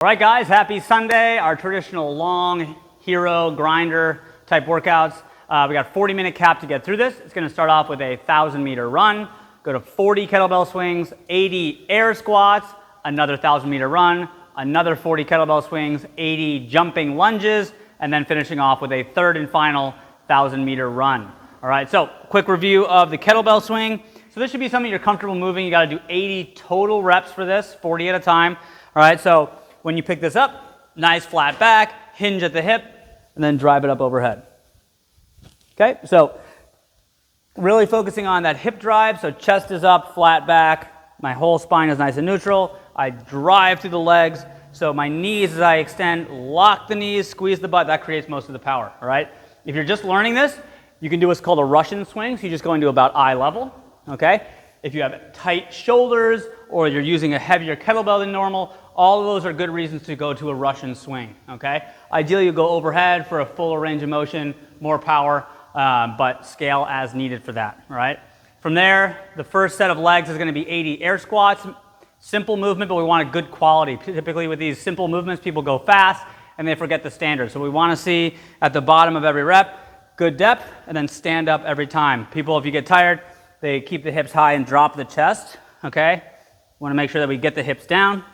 All right, guys, happy Sunday. Our traditional long hero grinder type workouts. We got a 40-minute cap to get through this. It's going to start off with a 1,000-meter run, go to 40 kettlebell swings, 80 air squats, another 1,000-meter run, another 40 kettlebell swings, 80 jumping lunges, and then finishing off with a third and final 1,000-meter run. All right, so quick review of the kettlebell swing. So this should be something you're comfortable moving. You got to do 80 total reps for this, 40 at a time. All right, so when you pick this up, nice flat back, hinge at the hip, and then drive it up overhead. Okay, so really focusing on that hip drive, so chest is up, flat back, my whole spine is nice and neutral. I drive through the legs, so my knees as I extend, lock the knees, squeeze the butt, that creates most of the power, all right? If you're just learning this, you can do what's called a Russian swing, so you just go into about eye level, okay? If you have tight shoulders or you're using a heavier kettlebell than normal, all of those are good reasons to go to a Russian swing, okay? Ideally, you go overhead for a fuller range of motion, more power, but scale as needed for that, all right? From there, the first set of legs is going to be 80 air squats. Simple movement, but we want a good quality. Typically with these simple movements, people go fast and they forget the standard. So we want to see at the bottom of every rep, good depth, and then stand up every time. People, if you get tired, they keep the hips high and drop the chest, okay? We want to make sure that we get the hips down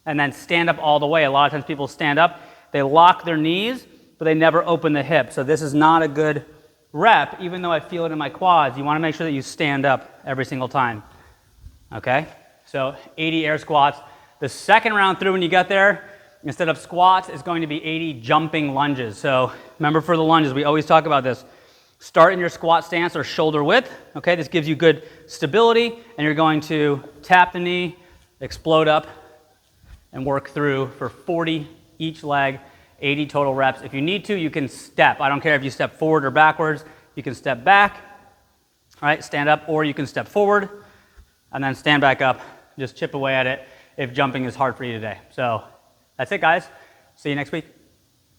and then stand up all the way. A lot of times people stand up, they lock their knees, but they never open the hips. So this is not a good rep, even though I feel it in my quads. You want to make sure that you stand up every single time, okay? So 80 air squats. The second round through when you get there, instead of squats, it's going to be 80 jumping lunges. So remember for the lunges, we always talk about this. Start in your squat stance or shoulder width, okay? This gives you good stability, and you're going to tap the knee, explode up, and work through for 40 each leg, 80 total reps. If you need to, you can step. I don't care if you step forward or backwards. You can step back, all right, stand up, or you can step forward, and then stand back up, just chip away at it if jumping is hard for you today. So that's it, guys. See you next week.